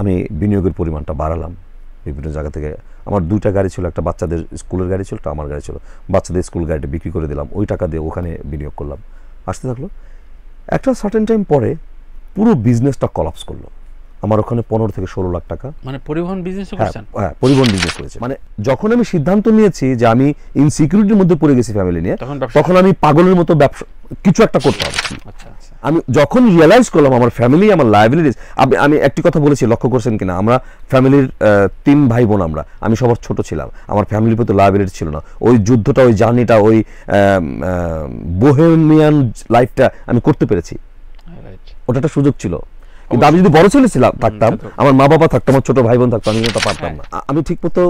আমি বিনিয়োগের পরিমাণটা বাড়ালাম বিভিন্ন জায়গা থেকে। আমার 2টা গাড়ি ছিল, একটা বাচ্চাদের স্কুলের গাড়ি ছিল, একটা আমার গাড়ি ছিল। বাচ্চাদের স্কুল গাড়িটা বিক্রি করে দিলাম, ওই টাকা দিয়ে ওখানে বিনিয়োগ করলাম। আসতে থাকলো, একটা সার্টেন টাইম পরে পুরো বিজনেসটা কলাপস করলো। আমার ওখানে 15 থেকে 16 লাখ টাকা। মানে পরিবহন বিজনেস করেছেন? হ্যাঁ, পরিবহন বিজনেস করেছে। মানে যখন আমি সিদ্ধান্ত নিয়েছি যে আমি ইনসিকিউরিটির মধ্যে পড়ে গেছি ফ্যামিলি নিয়ে, তখন আমি পাগলের মতো ব্যবসা কিছু একটা করতে হবে। আমি যখন রিয়েলাইজ করলাম আমার ফ্যামিলি আমার লায়াবিলিটিস, আমি একটি কথা বলেছি, লক্ষ্য করছেন কিনা, আমরা ফ্যামিলির 3 ভাই বোন, আমি সবার ছোট ছিলাম, আমার ফ্যামিলির প্রতি লায়াবিলিটি ছিল না। ওই যুদ্ধটা, ওই জার্নিটা, ওই বোহেমিয়ান লাইফটা আমি করতে পেরেছি, ওটা একটা সুযোগ ছিল। কিন্তু আমি যদি বড় ছেলে থাকতাম, আমার মা বাবা থাকতো, আমার ছোট ভাই বোন থাকতো, আমি ওটা পারতাম না। আমি ঠিক মতো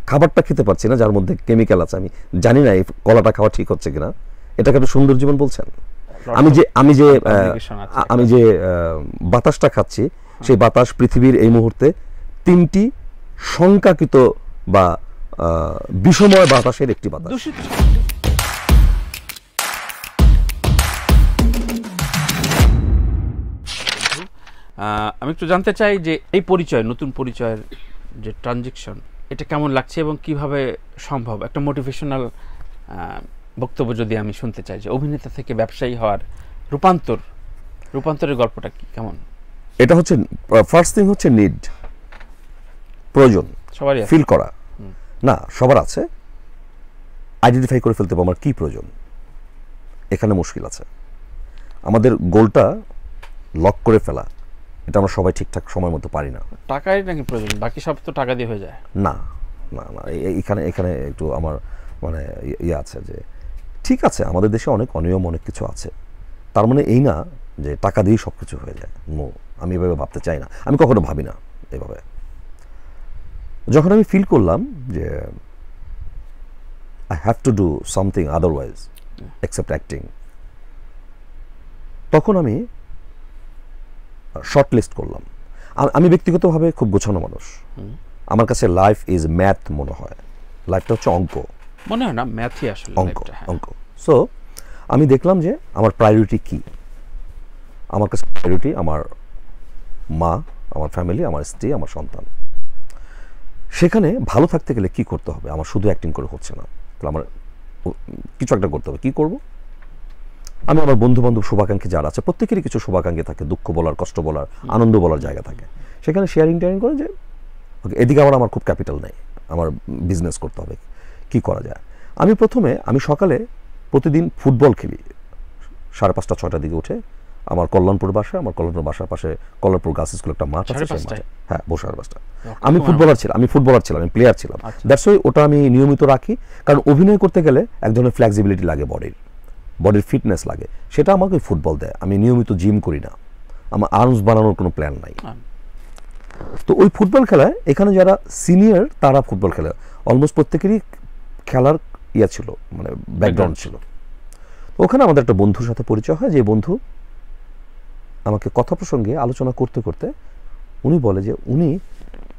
খাবারটা খেতে পারছি না, যার মধ্যে কেমিক্যাল আছে। আমি জানি না এই কলাটা খাওয়া ঠিক হচ্ছে কিনা। এটাকে একটা সুন্দর জীবন বলছেন? আমি যে বাতাসটা খাচ্ছি, সেই বাতাস পৃথিবীর এই মুহূর্তে 3টি শঙ্কাকৃত বা বিষময় বাতাসের একটি বাতাস। আমি একটু জানতে চাই যে এই পরিচয়, নতুন পরিচয়ের যে ট্রানজেকশন, এটা কেমন লাগছে এবং কিভাবে সম্ভব? একটা মোটিভেশনাল বক্তব্য যদি আমি শুনতে চাই, যে অভিনেতা থেকে ব্যবসায়ী হওয়ার রূপান্তরের গল্পটা কি, কেমন? এটা হচ্ছে ফার্স্ট থিং হচ্ছে নিড, প্রয়োজন, সবারই ফিল করা। না, সবার আছে, আইডেন্টিফাই করে ফেলতে হবে আমার কি প্রয়োজন। এখানে মুশকিল আছে। আমাদের গোলটা লক করে ফেলা, এটা আমরা সবাই ঠিকঠাক সময় মতো পারি না। টাকাই নাকি প্রয়োজন, বাকি সব তো টাকা দিয়ে হয়ে যায়? না না না, এখানে একটু আমার মানে ইয়ে আছে যে, ঠিক আছে আমাদের দেশে অনেক অনিয়ম, অনেক কিছু আছে, তার মানে এই না যে টাকা দিয়েই সব কিছু হয়ে যায়। নো, আমি এভাবে ভাবতে চাই না, আমি কখনো ভাবি না এভাবে। যখন আমি ফিল করলাম যে I have to do something otherwise except acting, তখন আমি শর্ট লিস্ট করলাম। আমি ব্যক্তিগতভাবে খুব গোছানো মানুষ, আমার কাছে লাইফ ইজ ম্যাথ মনে হয়। লাইফটা হচ্ছে অঙ্ক মনে হয় না, ম্যাথই আসলে অঙ্ক। সো আমি দেখলাম যে আমার প্রায়োরিটি কি। আমার কাছে প্রায়োরিটি আমার মা, আমার ফ্যামিলি, আমার স্ত্রী, আমার সন্তান। সেখানে ভালো থাকতে গেলে কি করতে হবে? আমার শুধু অ্যাক্টিং করে হচ্ছে না, তাহলে আমার কিছু একটা করতে হবে। কি করব? আমি আমার বন্ধু বান্ধব, শুভাকাঙ্ক্ষী যারা আছে, প্রত্যেকেরই কিছু শুভাকাঙ্ক্ষী থাকে, দুঃখ বলার, কষ্ট বলার, আনন্দ বলার জায়গা থাকে। সেখানে শেয়ারিং টেয়ারিং করে যে এদিকে আমার খুব ক্যাপিটাল নেই, আমার বিজনেস করতে হবে, কি করা যায়? আমি সকালে প্রতিদিন ফুটবল খেলি 5:30 6টার দিকে উঠে। আমার কল্যাণপুর বাসা, আমার কল্যাণপুর বাসার পাশে কল্যাণপুর গার্লস স্কুল একটা মাঠ আছে, হ্যাঁ, 5:30। আমি ফুটবলার ছিলাম, আমি প্লেয়ার ছিলাম। দ্যাটস ওয়াই ওটা আমি নিয়মিত রাখি, কারণ অভিনয় করতে গেলে এক ধরনের ফ্লেক্সিবিলিটি লাগে, বডির ফিটনেস লাগে, সেটা আমাকে ফুটবল দেয়। আমি নিয়মিত জিম করি না, আমার আর্মস বানানোর কোনো প্ল্যান নাই। তো ওই ফুটবল খেলায় এখানে যারা সিনিয়র তারা ফুটবল খেলে, অলমোস্ট প্রত্যেকেরই খেলার ইয়া ছিল, মানে ব্যাকগ্রাউন্ড ছিল। ওখানে আমাদের একটা বন্ধুর সাথে পরিচয় হয়, যে বন্ধু আমাকে কথা প্রসঙ্গে আলোচনা করতে করতে উনি বলে যে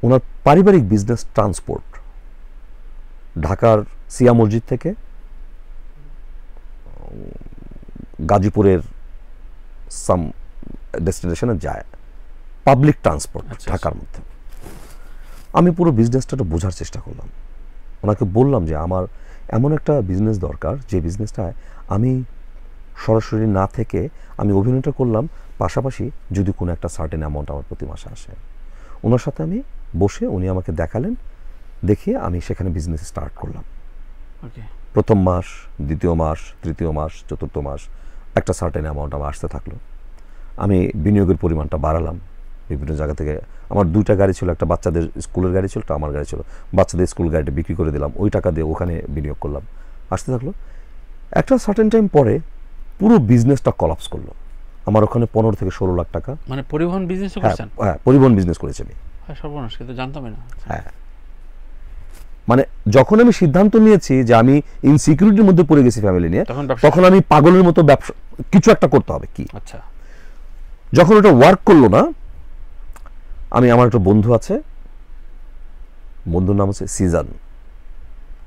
ওনার পারিবারিক বিজনেস ট্রান্সপোর্ট, ঢাকার সিয়া মসজিদ থেকে গাজীপুরের সাম ডেস্টিনেশনে যায়, পাবলিক ট্রান্সপোর্ট ঢাকার মধ্যে। আমি পুরো বিজনেসটা বোঝার চেষ্টা করলাম, ওনাকে বললাম যে আমার এমন একটা বিজনেস দরকার, যে বিজনেসটায় আমি সরাসরি না থেকে আমি অভিনয়টা করলাম, পাশাপাশি যদি কোনো একটা সার্টেন অ্যামাউন্ট আমার প্রতি মাসে আসে। ওনার সাথে আমি বসে উনি আমাকে দেখালেন, দেখিয়ে আমি সেখানে বিজনেস স্টার্ট করলাম। প্রথম মাস, দ্বিতীয় মাস, তৃতীয় মাস, চতুর্থ মাস একটা সার্টেন অ্যামাউন্ট আমার আসতে থাকলো। আমি বিনিয়োগের পরিমাণটা বাড়ালাম বিভিন্ন জায়গা থেকে। আমার 2টা গাড়ি ছিল, একটা বাচ্চাদের স্কুলের গাড়ি ছিল, একটা আমার গাড়ি ছিল। বাচ্চাদের স্কুল গাড়িটা বিক্রি করে দিলাম, ওই টাকা দিয়ে ওখানে বিনিয়োগ করলাম। আসতে থাকলো, একটা সার্টেন টাইম পরে পুরো বিজনেসটা কলাপস করলো। আমার ওখানে 15 থেকে 16 লাখ টাকা। মানে পরিবহন বিজনেস করেছেন? হ্যাঁ, পরিবহন বিজনেস করেছি আমি। সর্বনাশ, কিন্তু জানতামই না। হ্যাঁ, মানে যখন আমি সিদ্ধান্ত নিয়েছি যে আমি ইনসিকিউরিটির মধ্যে পড়ে গেছি ফ্যামিলি নিয়ে, তখন আমি পাগলের মতো ব্যবসা কিছু একটা করতে হবে। কি? আচ্ছা, যখন ওটা ওয়ার্ক করলো না, আমার একটা বন্ধু আছে, বন্ধুর নাম হচ্ছে সিজান।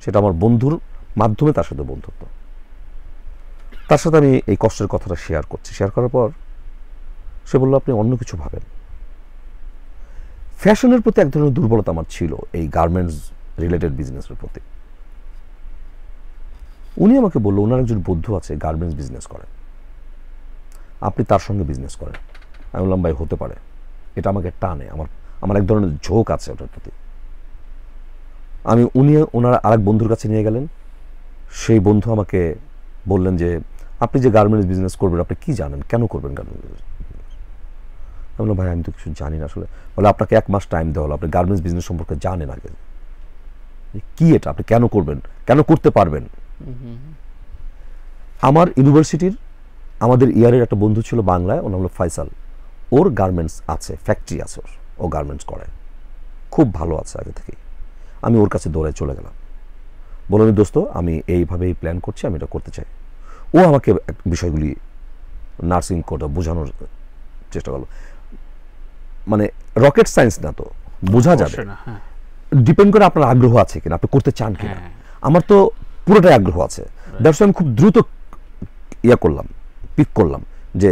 সেটা আমার বন্ধুর মাধ্যমে তার সাথে বন্ধুত্ব। তার সাথে আমি এই কষ্টের কথাটা শেয়ার করছি। শেয়ার করার পর সে বলল, আপনি অন্য কিছু ভাবেন। ফ্যাশনের প্রতি এক ধরনের দুর্বলতা আমার ছিল, এই গার্মেন্টস রিলেটেড বিজনেসের প্রতি। উনি আমাকে বললো ওনার একজন বন্ধু আছে গার্মেন্টস বিজনেস করে, আপনি তার সঙ্গে বিজনেস করেন। আমি বললাম ভাই হতে পারে, এটা আমাকে টানে, আমার এক ধরনের ঝোঁক আছে ওটার প্রতি। ওনার আরেক বন্ধুর কাছে নিয়ে গেলেন, সেই বন্ধু আমাকে বললেন যে আপনি যে গার্মেন্টস বিজনেস করবেন আপনি কি জানেন, কেন করবেন গার্মেন্টস বিজনেস? আমি বললাম ভাই আমি তো কিছু জানি না আসলে। বলে আপনাকে 1 মাস টাইম দেওয়া হলো, আপনি গার্মেন্টস বিজনেস সম্পর্কে জানেন আগে, কি এটা, আপনি কেন করবেন, কেন করতে পারবেন? আমার ইউনিভার্সিটির আমাদের ইয়ারের একটা বন্ধু ছিল বাংলায়, ওর নাম হলো ফয়সাল। ওর গার্মেন্টস আছে, ফ্যাক্টরি আছে, ও গার্মেন্টস করে, খুব ভালো আছে আগে থেকেই। আমি ওর কাছে দৌড়ায় চলে গেলাম, বললাম দোস্ত আমি এইভাবেই প্ল্যান করছি, আমি এটা করতে চাই। ও আমাকে বিষয়গুলি নার্সিং কোটা বোঝানোর চেষ্টা করলো। মানে রকেট সায়েন্স না, তো বোঝা যাবে, ডিপেন্ড করে আপনার আগ্রহ আছে কিনা, আপনি করতে চান কিনা। আমার তো পুরোটাই আগ্রহ আছে, দ্যাটস আমি খুব দ্রুত পিক করলাম যে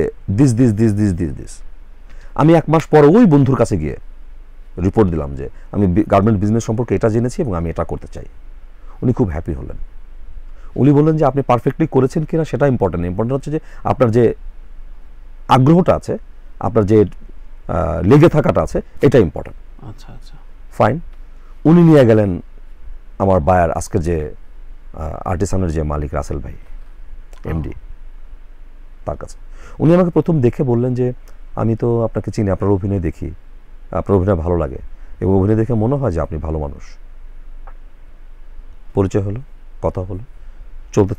দিস। আমি 1 মাস পরে ওই বন্ধুর কাছে গিয়ে রিপোর্ট দিলাম যে আমি গার্মেন্ট বিজনেস সম্পর্কে এটা জেনেছি এবং আমি এটা করতে চাই। উনি খুব হ্যাপি হলেন। উনি বললেন যে আপনি পারফেক্টলি করেছেন কিনা সেটা ইম্পর্টেন্ট হচ্ছে যে আপনার যে আগ্রহটা আছে, আপনার যে লেগে থাকাটা আছে, এটা ইম্পর্টেন্ট। আচ্ছা আচ্ছা, ফাইন। উনি নিয়ে গেলেন আমার বায়ার, আজকে যে আর্টিসানের যে মালিক রাসেল ভাই এমডি, তার কাছে। উনি আমাকে প্রথম দেখে বললেন যে আমি তো আপনাকে চিনি, আপনার অভিনয় দেখি, আপনার অভিনয় ভালো লাগে এবং অভিনয় দেখে মনে হয় যে আপনি ভালো মানুষ। পরিচয় হলো, কথা হলো, চলতে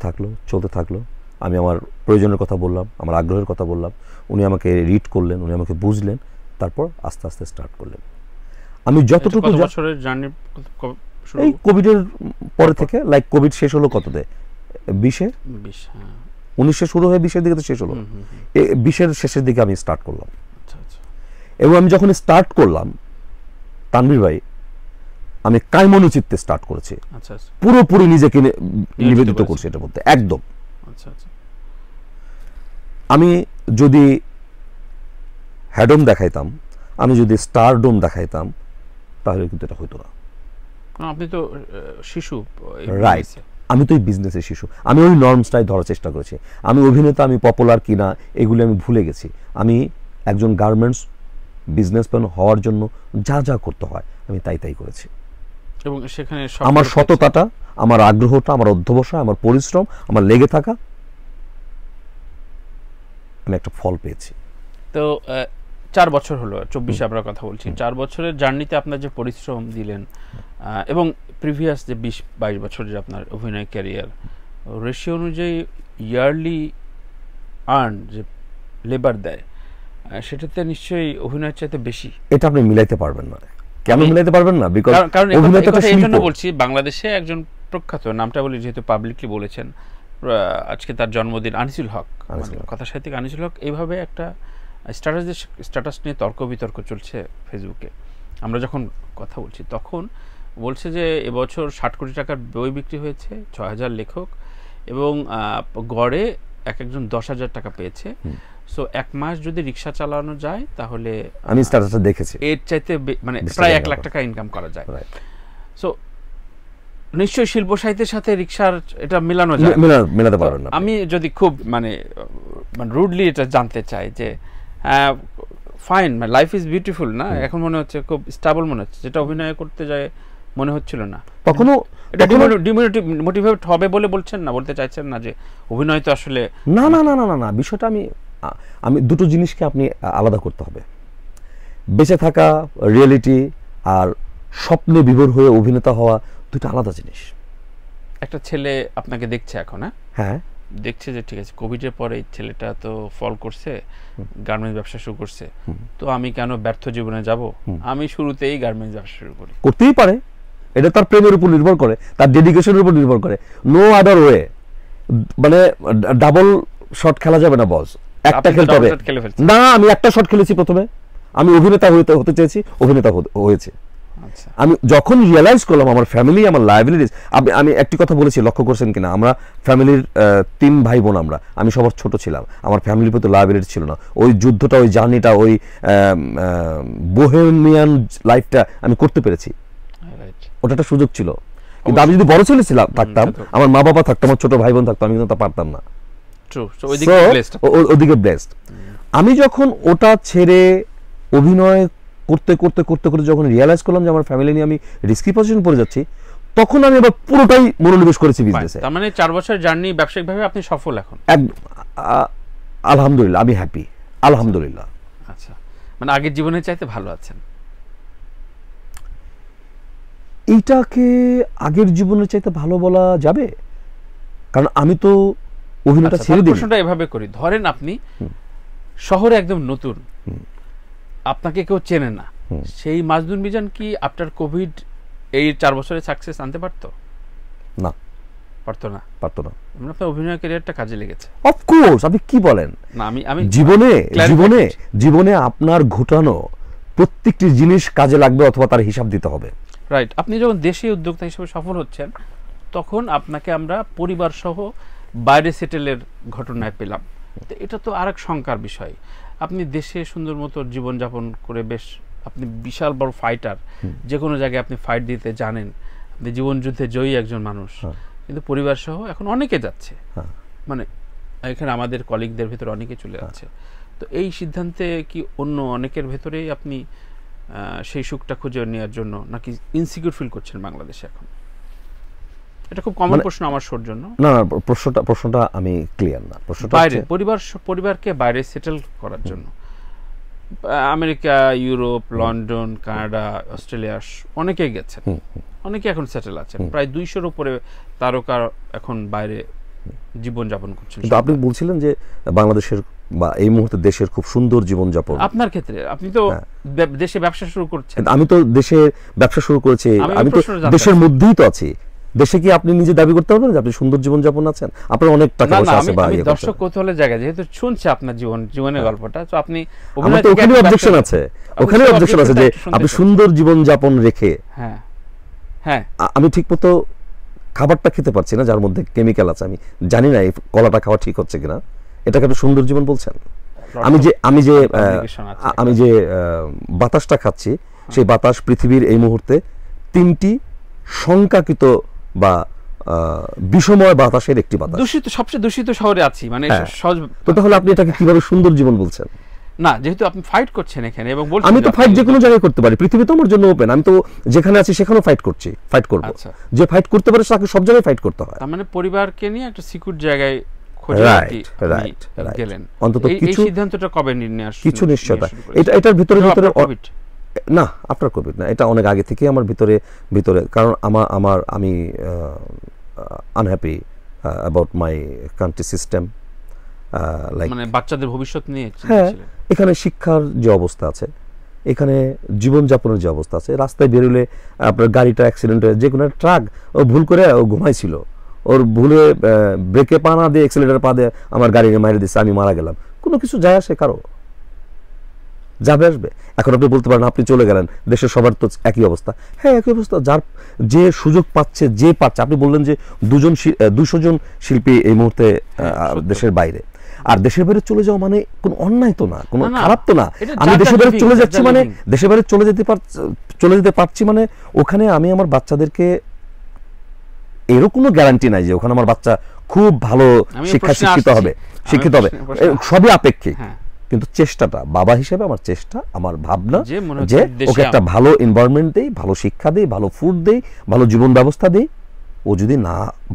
থাকলো। আমি আমার প্রয়োজনের কথা বললাম, আমার আগ্রহের কথা বললাম, উনি আমাকে রিড করলেন, উনি আমাকে বুঝলেন, তারপর আস্তে আস্তে স্টার্ট করলেন। আমি যতটুকু বছরের জার্নি এই কোভিডের পরে থেকে, লাইক কোভিড শেষ হলো কততে, 19 শুরু হয়ে 20-এর দিকে তো শেষ হলো, 20-এর শেষের দিকে আমি স্টার্ট করলাম। এবং আমি যখন স্টার্ট করলাম তানভীর ভাই, আমি কায়মনোচিত্তে স্টার্ট করেছি, পুরোপুরি নিজেকে নিবেদিত করছি এটার মধ্যে একদম। আমি যদি হ্যাডম দেখাইতাম, আমি যদি স্টারডম দেখাইতাম, তাহলে কিন্তু এটা হতো না। আপনি তো শিশু, রাইট, আমি তো এই বিজনেসের শিশু। আমি ওই নর্মসটাই ধরার চেষ্টা করেছি। আমি অভিনেতা, আমি পপুলার কিনা এগুলি আমি ভুলে গেছি। আমি একজন গার্মেন্টস বিজনেসম্যান হওয়ার জন্য যা যা করতে হয় আমি তাই করেছি। এবং সেখানে আমার সততাটা, আমার আগ্রহটা, আমার অধ্যবসায়, আমার পরিশ্রম, আমার লেগে থাকা, আমি একটা ফল পেয়েছি। তো 4 বছর হলো, 24-এ আমরা কথা বলছি। 4 বছরের জার্নিতে আপনার যে পরিশ্রম দিলেন এবং প্রিভিয়াস যে 20-22 বছর যে আপনার অভিনয় ক্যারিয়ার, রেশিও অনুযায়ী ইয়ারলি আর্ন যে লেবার দেয়, সেটাতে নিশ্চয়ই অভিনয়ের চাইতে বেশি। এটা আপনি মিলাইতে পারবেন না। কেন মিলাইতে পারবেন না? কারণ অভিনেতাটা এই জন্য বলছি, বাংলাদেশে একজন প্রখ্যাত, নামটা বলি যেহেতু পাবলিকলি বলেছেন, আজকে তার জন্মদিন, আনিসুল হক, কথা সাহিত্যিক আনিসুল হক, এইভাবে একটা স্ট্যাটাস নিয়ে তর্ক বিতর্ক চলছে ফেসবুকে। আমরা যখন কথা বলছি তখন বলছে যে এবছর 60 কোটি টাকার বই বিক্রি হয়েছে, 6000 লেখক, এবং গড়ে একজন 10,000 টাকা পেয়েছে। সো 1 মাস যদি রিক্সা চালানো যায় তাহলে, আমি স্ট্যাটাসটা দেখেছি, এর চাইতে মানে প্রায় 1 লাখ টাকা ইনকাম করা যায়। সো নিশ্চয়ই শিল্প সাহিত্যের সাথে রিক্সার এটা মেলাতে পারবেন না। আমি যদি খুব মানে রুডলি এটা জানতে চাই যে ফাইন, লাইফ ইজ বিউটিফুল না, এখন মনে হচ্ছে খুব স্টেবল মনে হচ্ছে, যেটা অভিনয় করতে যায় মনে হচ্ছিল না কখনো। এটা ডিমোটিভেট হবে বলে বলছেন না, বলতে চাইছেন না যে অভিনয় তো আসলে না। বিষয়টা আমি দুটো জিনিসকে আপনি আলাদা করতে হবে। বেঁচে থাকা, রিয়েলিটি, আর স্বপ্নে বিভোর হয়ে অভিনেতা হওয়া, দুটো আলাদা জিনিস। একটা ছেলে আপনাকে দেখছে এখন, হ্যাঁ দেখছে যে ঠিক আছে কোভিডের পরে ছেলেটা তো ফল করছে, গার্মেন্টস ব্যবসা শুরু করছে, তো আমি কেন ব্যর্থ জীবনে যাব, আমি শুরুতেই গার্মেন্টস ব্যবসা শুরু করি। করতেই পারে, এটা তার প্রেমের উপর নির্ভর করে, তার ডেডিকেশনের উপর নির্ভর করে। নো আদার ওয়ে, মানে ডাবল শট খেলা যাবে না বস, একটা খেলতে হবে না। আমি একটা শট খেলেছি প্রথমে, আমি অভিনেতা হতে চেয়েছি, অভিনেতা হয়েছে। আচ্ছা আমি যখন রিয়েলাইজ করলাম আমার ফ্যামিলি আমার লায়াবিলিটিস, আমি একটি কথা বলেছি, লক্ষ্য করছেন কিনা, আমরা ফ্যামিলির 3 ভাই বোন, আমি সবার ছোট ছিলাম, আমার ফ্যামিলির প্রতি লায়াবিলিটি ছিল না। ওই যুদ্ধটা, ওই জার্নিটা, ওই বোহেমিয়ান লাইফটা আমি করতে পেরেছি, ওটা একটা সুযোগ ছিল। কিন্তু আমি যদি বড় ছেলে থাকতাম, আমার মা বাবা থাকতো, আমার ছোট ভাই বোন থাকতো, আমি কিন্তু তা পারতাম না। ওদিকে ব্লেসড। আমি যখন ওটা ছেড়ে অভিনয় করতে করতে করতে করতে যখন রিয়েলাইজ করলাম যে আমার ফ্যামিলি নিয়ে আমি রিস্কি পজিশন পড়ে যাচ্ছি, তখন আমি আবার পুরোটাই মনোনিবেশ করেছি বিজনেসে। তার মানে 4 বছরের জার্নি ব্যবসায়িকভাবে আপনি সফল এখন? আলহামদুলিল্লাহ, আমি হ্যাপি, আলহামদুলিল্লাহ। আচ্ছা, মানে আগের জীবনের চাইতে ভালো আছেন? এইটাকে আগের জীবনের চাইতে ভালো বলা যাবে, কারণ আমি তো অভিনয়টা ছেড়ে দিই। প্রশ্নটা এভাবে করি, ধরেন আপনি শহরে একদম নতুন, আপনাকে কেউ চেনে না, সেই মাজনুন মিজান কি আফটার কোভিড এই 4 বছরে সাকসেস আনতে পারতো? না, পারতো না। পারতো না। আপনার অভিনয় ক্যারিয়ারটা কাজে লেগেছে? অফকোর্স। আপনি কি বলেন? না, আমি জীবনে আপনার ঘটানো প্রত্যেকটি জিনিস কাজে লাগবে অথবা তার হিসাব দিতে হবে। রাইট। আপনি যখন দেশে উদ্যোক্তা হিসেবে সফল হচ্ছেন, তখন আপনাকে আমরা পরিবার সহ বাইরে সেটেলের ঘটনায় পেলাম। তো এটা তো আরেক শঙ্কার বিষয়। আপনি দেশে সুন্দর মতো জীবনযাপন করে বেশ, আপনি বিশাল বড় ফাইটার, যে কোনো জায়গায় আপনি ফাইট দিতে জানেন, আপনি জীবন যুদ্ধে জয়ী একজন মানুষ, কিন্তু পরিবার সহ এখন অনেকে যাচ্ছে, মানে এখানে আমাদের কলিগদের ভেতরে অনেকে চলে যাচ্ছে। তো এই সিদ্ধান্তে কি অন্য অনেকের ভেতরেই আপনি সেই সুখটা খুঁজে নেওয়ার জন্য, নাকি ইনসিকিউর ফিল করছেন বাংলাদেশে এখন? এটা খুব কমন প্রশ্ন আমার শোর জন্য। না, প্রশ্নটা আমি ক্লিয়ার না। প্রশ্নটা বাইরে পরিবারকে বাইরে সেটেল করার জন্য America, Europe, London, Canada, Australia অনেকেই গেছেন, অনেকে এখন সেটেল আছেন। প্রায় 200-র উপরে তারকা এখন বাইরে জীবনযাপন করছেন। কিন্তু আপনি বলছিলেন যে বাংলাদেশের বা এই মুহূর্তে দেশের খুব সুন্দর জীবনযাপন। আপনার ক্ষেত্রে আপনি তো দেশে ব্যবসা শুরু করছেন। আমি তো দেশে ব্যবসা শুরু করেছি, আমি তো দেশের মধ্যেই তো আছি। দেশে কি আপনি নিজে দাবি করতে পারবেন যে আপনি সুন্দর জীবনযাপন আছেন? আপনার অনেক টাকা পয়সা আছে বা দর্শক কৌতূহলের জায়গা যেহেতু শুনছে আপনার জীবনের গল্পটা, তো আপনি আমার তো ওখানে অবজেকশন আছে, যে আপনি সুন্দর জীবনযাপন রেখে, হ্যাঁ আমি ঠিকমতো খাবারটা খেতে পারছি না যার মধ্যে কেমিক্যাল আছে, আমি জানি না এই কলাটা খাওয়া ঠিক হচ্ছে কিনা, এটাকে আপনি সুন্দর জীবন বলছেন? আমি যে বাতাসটা খাচ্ছি, সেই বাতাস পৃথিবীর এই মুহূর্তে 3টি সংকাকিত বা বিষময় বাতাসের একটি বাতাস। সবচেয়ে দূষিত শহরে আছি, মানে তো তাহলে আপনি এটাকে কিভাবে সুন্দর জীবন বলছেন? না, যেহেতু আপনি ফাইট করছেন এখানে এবং বলছেন আমি তো ফাইট যে কোনো জায়গায় করতে পারি, পৃথিবী তো আমার জন্য ওপেন। আমি তো যেখানে আছি সেখানেও ফাইট করব। যে ফাইট করতে পারে তাকে সব জায়গায় ফাইট করতে হয়। তার মানে পরিবারকে নিয়ে একটা সিকিউর জায়গায় গেলেন। অন্তত কিছু সিদ্ধান্তটা কবে নির্ণয়? কিছু নিশ্চয়তা এটার ভিতরে না, আফটার কোভিড না, এটা অনেক আগে থেকে আমার ভিতরে, কারণ আমি unhappy about my country system, মানে বাচ্চাদের ভবিষ্যৎ নিয়ে। হ্যাঁ, এখানে শিক্ষার যে অবস্থা আছে, এখানে জীবনযাপনের যে অবস্থা আছে, রাস্তায় বেরোলে আপনার গাড়িটা অ্যাক্সিডেন্ট হয়ে, যে কোনো ট্রাক ও ভুল করে ও ঘুমাইছিল, ওর ভুলে ব্রেকে পা না দিয়ে অ্যাক্সিলেটার পা দিয়ে আমার গাড়ি মারিয়ে দিচ্ছে, আমি মারা গেলাম। কোনো কিছু যায় আসে কারো? যাবে আসবে। এখন আপনি বলতে পারেন আপনি চলে গেলেন, দেশের সবার তো একই অবস্থা। হ্যাঁ, একই অবস্থা। যার যে সুযোগ পাচ্ছে, যে পাচ্ছে, আপনি বললেন যে 200 জন শিল্পী এই মুহূর্তে দেশের বাইরে, আর দেশের বাইরে চলে যাওয়া মানে কোনো অন্যায় তো না, কোনো খারাপ তো না। আমি দেশের বাইরে চলে যাচ্ছি মানে, দেশের বাইরে চলে যেতে পারছি মানে, ওখানে আমি আমার বাচ্চাদেরকে, এরও কোনো গ্যারান্টি নাই যে ওখানে আমার বাচ্চা খুব ভালো শিক্ষিত হবে, সবই আপেক্ষিক। কিন্তু চেষ্টাটা, বাবা হিসেবে আমার চেষ্টা, আমার ভাবনা যে ওকে একটা ভালো এনভায়রনমেন্ট দেই, ভালো শিক্ষা দেই, ভালো ফুড দেই, ভালো জীবন ব্যবস্থা দেই। ও যদি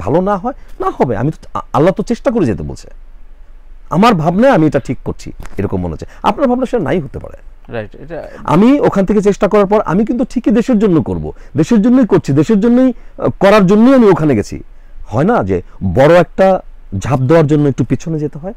ভালো না হয়, না হবে। আমি তো, আল্লাহ তো চেষ্টা করে যেতে বলছে। আমার ভাবনায় আমি এটা ঠিক করছি এরকম মনে হচ্ছে, আপনার ভাবনা সেটা নাই হতে পারে। আমি ওখান থেকে চেষ্টা করার পর আমি কিন্তু ঠিকই দেশের জন্য করব, দেশের জন্যই করছি, দেশের জন্যই করার জন্যই আমি ওখানে গেছি। হয় না যে বড় একটা ঝাঁপ দেওয়ার জন্য একটু পিছনে যেতে হয়।